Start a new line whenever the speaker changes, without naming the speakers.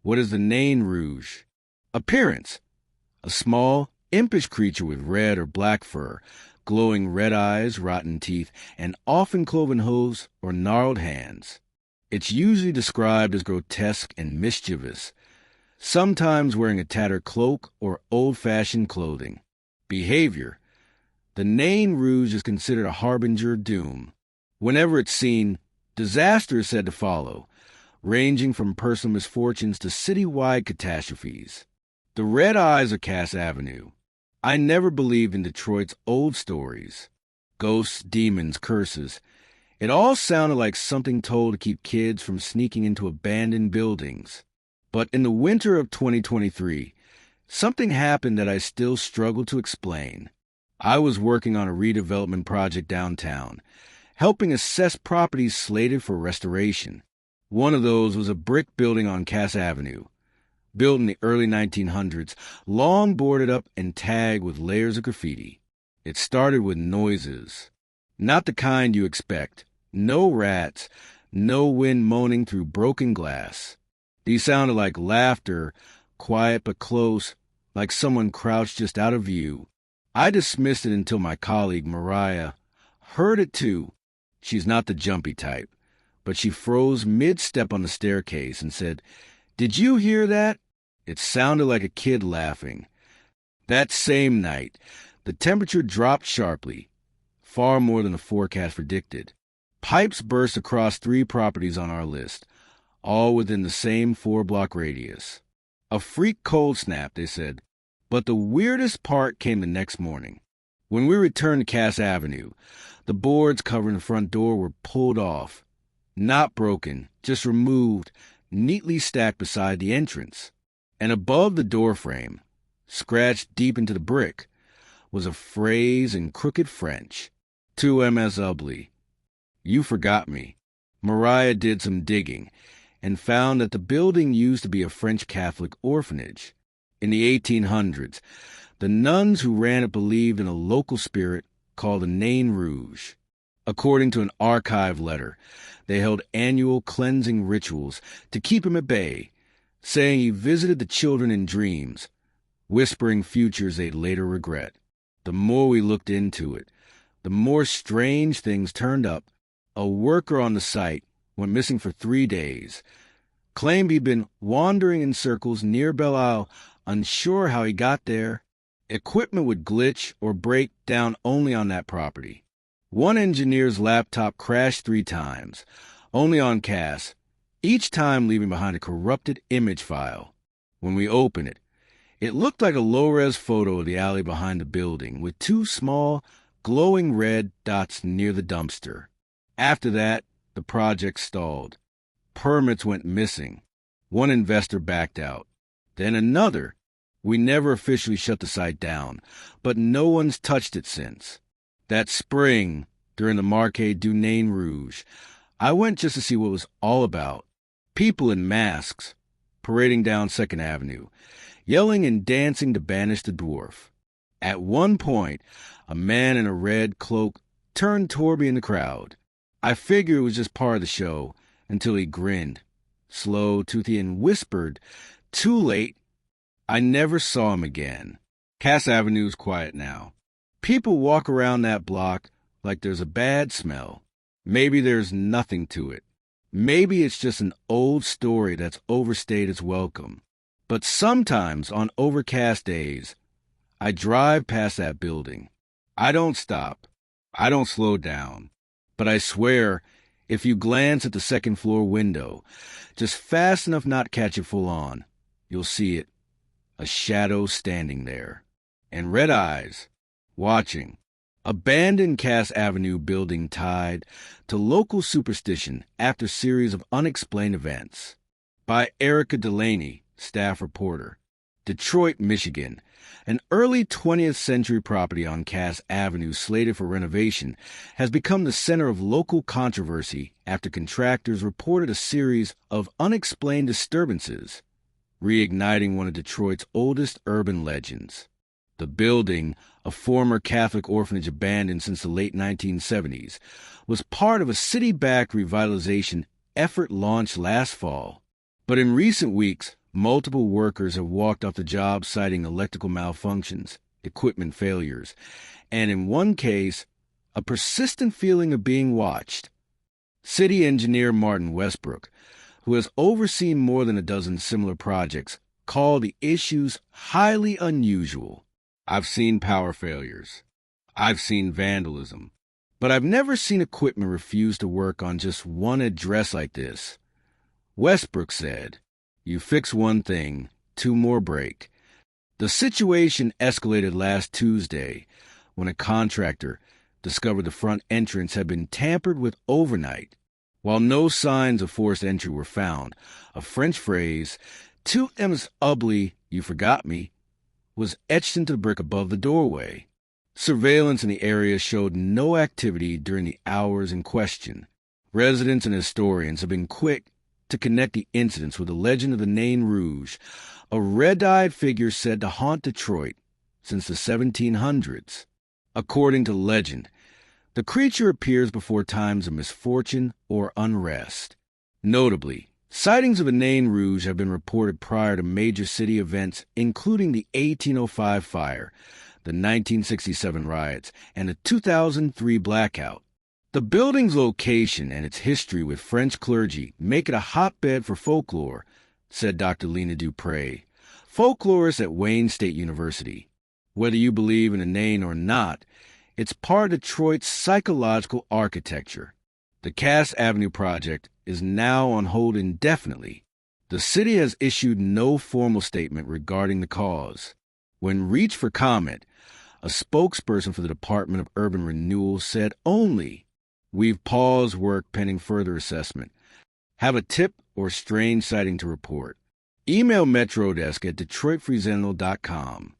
What is the nain rouge? Appearance: a small, impish creature with red or black fur, glowing red eyes, rotten teeth, and often cloven hooves or gnarled hands. It's usually described as grotesque and mischievous, sometimes wearing a tattered cloak or old-fashioned clothing. Behavior: the nain rouge is considered a harbinger of doom. Whenever it's seen, disaster is said to follow, ranging from personal misfortunes to citywide catastrophes. The red eyes of Cass Avenue. I never believed in Detroit's old stories. Ghosts, demons, curses. It all sounded like something told to keep kids from sneaking into abandoned buildings. But in the winter of 2023, something happened that I still struggle to explain. I was working on a redevelopment project downtown, helping assess properties slated for restoration. One of those was a brick building on Cass Avenue, built in the early 1900s, long boarded up and tagged with layers of graffiti. It started with noises. Not the kind you expect. No rats, no wind moaning through broken glass. These sounded like laughter, quiet but close, like someone crouched just out of view. I dismissed it until my colleague, Mariah, heard it too. She's not the jumpy type, but she froze mid-step on the staircase and said, "Did you hear that?" It sounded like a kid laughing. That same night, the temperature dropped sharply, far more than the forecast predicted. Pipes burst across 3 properties on our list, all within the same 4-block radius. A freak cold snap, they said. But the weirdest part came the next morning. When we returned to Cass Avenue, the boards covering the front door were pulled off. Not broken, just removed, neatly stacked beside the entrance. And above the doorframe, scratched deep into the brick, was a phrase in crooked French. "Tu m'as oublié." You forgot me. Mariah did some digging and found that the building used to be a French Catholic orphanage. In the 1800s, the nuns who ran it believed in a local spirit called the nain rouge. According to an archive letter, they held annual cleansing rituals to keep him at bay, saying he visited the children in dreams, whispering futures they'd later regret. The more we looked into it, the more strange things turned up. A worker on the site went missing for 3 days, claimed he'd been wandering in circles near Belle Isle, unsure how he got there. Equipment would glitch or break down only on that property. One engineer's laptop crashed 3 times, only on Cass, each time leaving behind a corrupted image file. When we opened it, it looked like a low-res photo of the alley behind the building, with 2 small, glowing red dots near the dumpster. After that, the project stalled. Permits went missing. One investor backed out. Then another. We never officially shut the site down, but no one's touched it since. That spring, during the Marquet du Nain Rouge, I went just to see what it was all about. People in masks, parading down 2nd Avenue, yelling and dancing to banish the dwarf. At one point, a man in a red cloak turned toward me in the crowd. I figured it was just part of the show, until he grinned, slow, toothy, and whispered, "Too late." I never saw him again. Cass Avenue's quiet now. People walk around that block like there's a bad smell. Maybe there's nothing to it. Maybe it's just an old story that's overstayed its welcome. But sometimes, on overcast days, I drive past that building. I don't stop. I don't slow down. But I swear, if you glance at the 2nd floor window, just fast enough not to catch it full on, you'll see it. A shadow standing there. And red eyes, watching. Abandoned Cass Avenue building tied to local superstition after a series of unexplained events. By Erica Delaney, staff reporter. Detroit, Michigan. An early 20th century property on Cass Avenue slated for renovation has become the center of local controversy after contractors reported a series of unexplained disturbances, reigniting one of Detroit's oldest urban legends. The building, a former Catholic orphanage abandoned since the late 1970s, was part of a city-backed revitalization effort launched last fall. But in recent weeks, Multiple workers have walked off the job citing electrical malfunctions, equipment failures, and in one case, a persistent feeling of being watched. City engineer Martin Westbrook, who has overseen more than a dozen similar projects, called the issues highly unusual. I've seen power failures. I've seen vandalism. But I've never seen equipment refuse to work on just one address like this. Westbrook said, "You fix one thing, two more break." The situation escalated last Tuesday when a contractor discovered the front entrance had been tampered with overnight. While no signs of forced entry were found, a French phrase, "Tu m'as oublié, you forgot me," was etched into the brick above the doorway. Surveillance in the area showed no activity during the hours in question. Residents and historians have been quick to connect the incidents with the legend of the Nain Rouge, a red-eyed figure said to haunt Detroit since the 1700s. According to legend, the creature appears before times of misfortune or unrest. Notably, sightings of the Nain Rouge have been reported prior to major city events, including the 1805 fire, the 1967 riots, and the 2003 blackout. The building's location and its history with French clergy make it a hotbed for folklore, said Dr. Lena Dupre, folklorist at Wayne State University. Whether you believe in a Nain or not, it's part of Detroit's psychological architecture. The Cass Avenue project is now on hold indefinitely. The city has issued no formal statement regarding the cause. When reached for comment, a spokesperson for the Department of Urban Renewal said only, "We've paused work pending further assessment. Have a tip or strange sighting to report? Email MetroDesk at DetroitFreeZentinal.com.